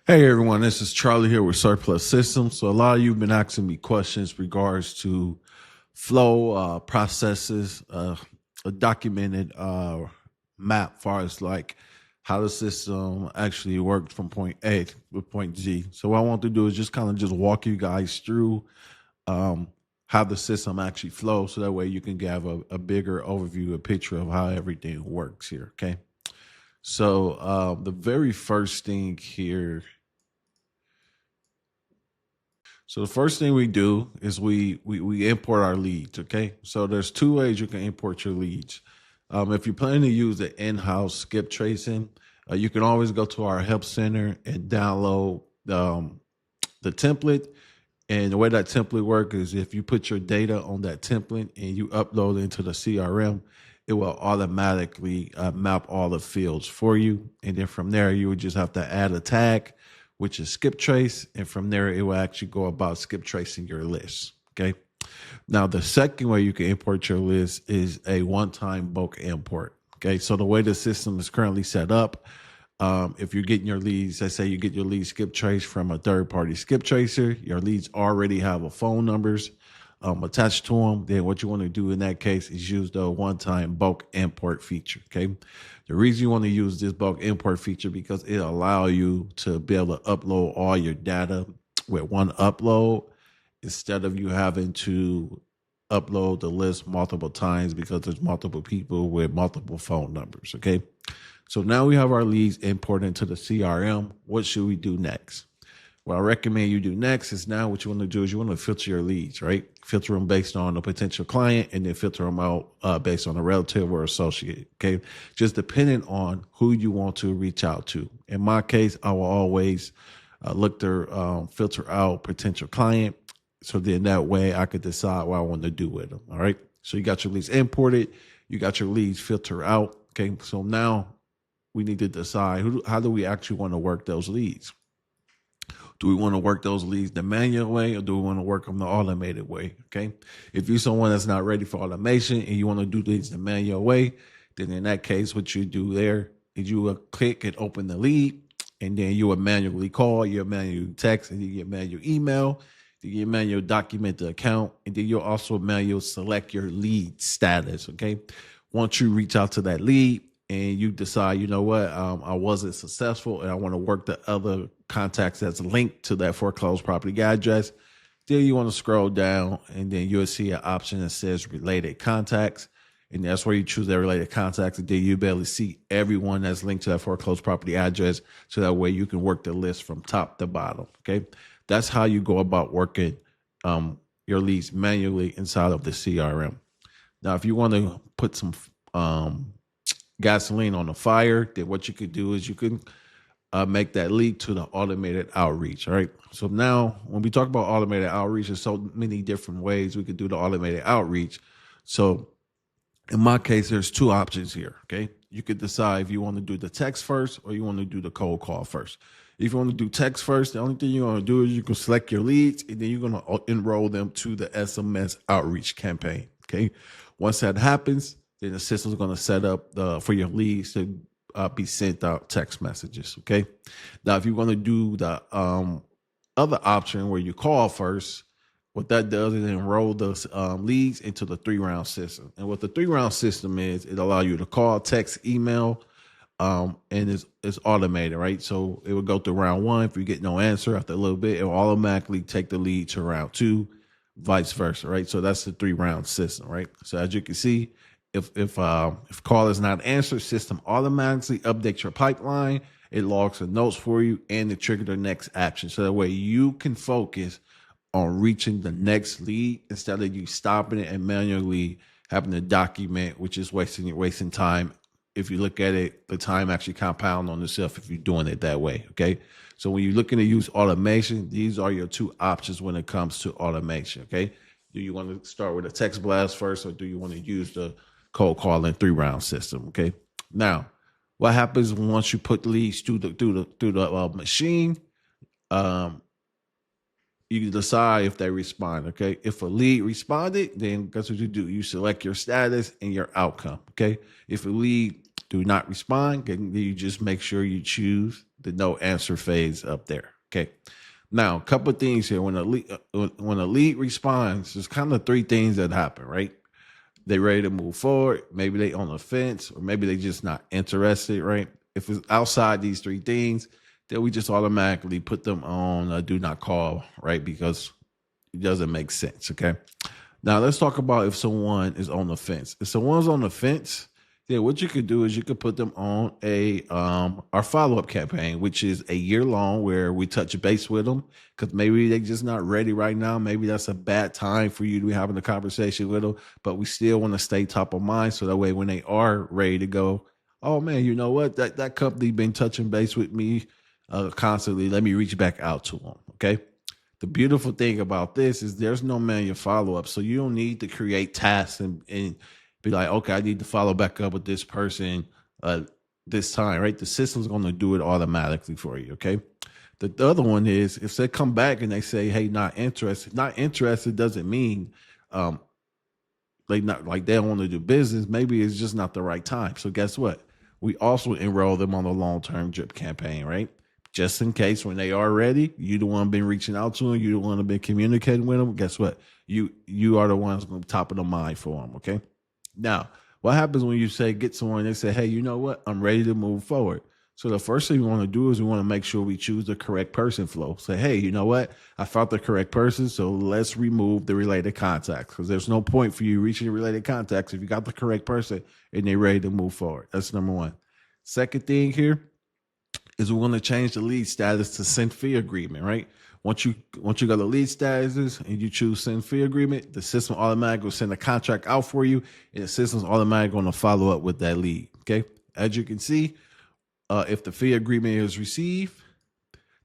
Hey everyone, this is Charlie here with Surplus Systems. So a lot of you have been asking me questions regards to flow processes, a documented map far as like how the system actually worked from point A to point G. So what I want to do is just kind of just walk you guys through um, how the system actually flows, so that way you can have a bigger overview, a picture of how everything works here. Okay. So the very first thing here. So the first thing we do is we import our leads. Okay, so there's two ways you can import your leads. If you're planning to use the in-house skip tracing, you can always go to our help center and download the template. And the way that template works is if you put your data on that template and you upload it into the CRM, it will automatically map all the fields for you. And then from there, you would just have to add a tag, which is skip trace. And from there, it will actually go about skip tracing your list. Okay. Now, the second way you can import your list is a one-time bulk import. Okay. So the way the system is currently set up, if you're getting your leads, let's say you get your lead skip trace from a third party skip tracer, your leads already have a phone numbers attached to them. Then what you want to do in that case is use the one time bulk import feature. Okay. The reason you want to use this bulk import feature because it allows you to be able to upload all your data with one upload instead of you having to upload the list multiple times because there's multiple people with multiple phone numbers. Okay. So now we have our leads imported into the CRM. What should we do next? What I recommend you do next is now what you want to do is you want to filter your leads, right? Filter them based on a potential client and then filter them out based on a relative or associate, okay? Just depending on who you want to reach out to. In my case, I will always look to filter out potential client. So then that way I could decide what I want to do with them, all right? So you got your leads imported. You got your leads filter out, okay? So now we need to decide how do we actually want to work those leads? Do we want to work those leads the manual way or do we want to work them the automated way? Okay. If you're someone that's not ready for automation and you want to do things the manual way, then in that case, what you do there is you will click and open the lead and then you will manually call, you manually text, and you get manual email, you manual document the account, and then you'll also manual select your lead status. Okay. Once you reach out to that lead, and you decide, you know what, I wasn't successful and I want to work the other contacts that's linked to that foreclosed property address, then you want to scroll down and then you'll see an option that says related contacts. And that's where you choose that related contacts. And then you'll be able to see everyone that's linked to that foreclosed property address. So that way you can work the list from top to bottom. Okay. That's how you go about working your leads manually inside of the CRM. Now, if you want to put some gasoline on the fire, then what you could do is you can make that lead to the automated outreach. All right. So now when we talk about automated outreach, there's so many different ways we could do the automated outreach. So in my case, there's two options here. Okay. You could decide if you want to do the text first or you want to do the cold call first. If you want to do text first, the only thing you're going to do is you can select your leads and then you're going to enroll them to the SMS outreach campaign. Okay. Once that happens, then the system is going to set up for your leads to be sent out text messages. Okay. Now, if you want to do the other option where you call first, what that does is enroll those leads into the 3-round system. And what the 3-round system is, it allows you to call, text, email, and it's automated, right? So it will go through round 1. If you get no answer after a little bit, it will automatically take the lead to round 2, vice versa, right? So that's the 3-round system, right? So as you can see, if call is not answered, system automatically updates your pipeline. It logs the notes for you and it triggers the next action. So that way you can focus on reaching the next lead instead of you stopping it and manually having to document, which is wasting time. If you look at it, the time actually compound on itself if you're doing it that way. Okay. So when you're looking to use automation, these are your two options when it comes to automation. Okay. Do you want to start with a text blast first or do you want to use the cold calling 3-round system? Okay. Now, what happens once you put leads through the machine? you decide if they respond. Okay. If a lead responded, then that's what you do. You select your status and your outcome. Okay. If a lead do not respond, then you just make sure you choose the no answer phase up there. Okay. Now, a couple of things here. When a lead responds, there's kind of three things that happen, right? They ready to move forward. Maybe they on the fence, or maybe they just not interested, right? If it's outside these three things, then we just automatically put them on a do not call, right? Because it doesn't make sense. Okay. Now let's talk about if someone is on the fence. If someone's on the fence, then what you could do is you could put them on our follow-up campaign, which is a year long, where we touch base with them because maybe they're just not ready right now. Maybe that's a bad time for you to be having a conversation with them, but we still want to stay top of mind. So that way, when they are ready to go, oh man, you know what? That company been touching base with me constantly. Let me reach back out to them. Okay. The beautiful thing about this is there's no manual follow-up. So you don't need to create tasks and be like, okay, I need to follow back up with this person this time, right? The system's going to do it automatically for you, okay? The other one is if they come back and they say, hey, not interested. Not interested doesn't mean they don't want to do business. Maybe it's just not the right time. So guess what? We also enroll them on the long-term drip campaign, right? Just in case when they are ready, you the one been reaching out to them, you the one been communicating with them. Guess what? You are the ones on top of the mind for them, okay? Now, what happens when you say get someone, they say, hey, you know what? I'm ready to move forward. So the first thing we want to do is we want to make sure we choose the correct person flow. Say, hey, you know what? I found the correct person, so let's remove the related contacts, because there's no point for you reaching the related contacts if you got the correct person and they're ready to move forward. That's number one. Second thing here is we want to change the lead status to send fee agreement, right? Once you got the lead statuses and you choose send fee agreement, the system automatically will send a contract out for you, and the system's automatically going to follow up with that lead. Okay. As you can see, if the fee agreement is received,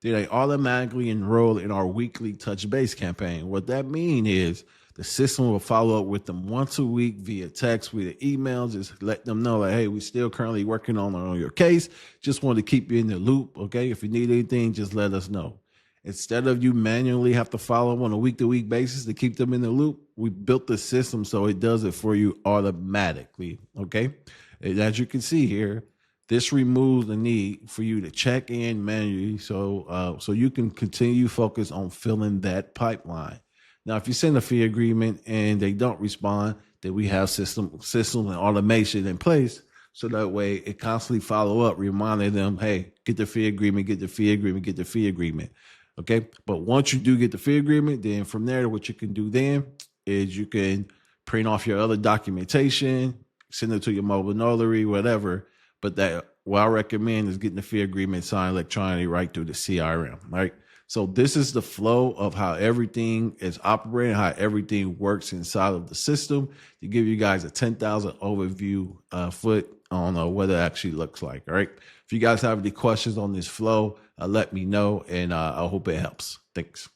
then they automatically enroll in our weekly touch base campaign. What that means is the system will follow up with them once a week via text, via emails, just let them know like, hey, we're still currently working on your case. Just want to keep you in the loop. Okay. If you need anything, just let us know. Instead of you manually have to follow on a week-to-week basis to keep them in the loop, we built the system so it does it for you automatically, okay? And as you can see here, this removes the need for you to check in manually so you can continue focus on filling that pipeline. Now, if you send a fee agreement and they don't respond, then we have system and automation in place so that way it constantly follow up, reminding them, hey, get the fee agreement, get the fee agreement, get the fee agreement. Okay. But once you do get the fee agreement, then from there, what you can do then is you can print off your other documentation, send it to your mobile notary, whatever. But what I recommend is getting the fee agreement signed electronically right through the CRM, right? So this is the flow of how everything is operating, how everything works inside of the system to give you guys a 10,000 overview foot on what it actually looks like. All right. If you guys have any questions on this flow, let me know, and I hope it helps. Thanks.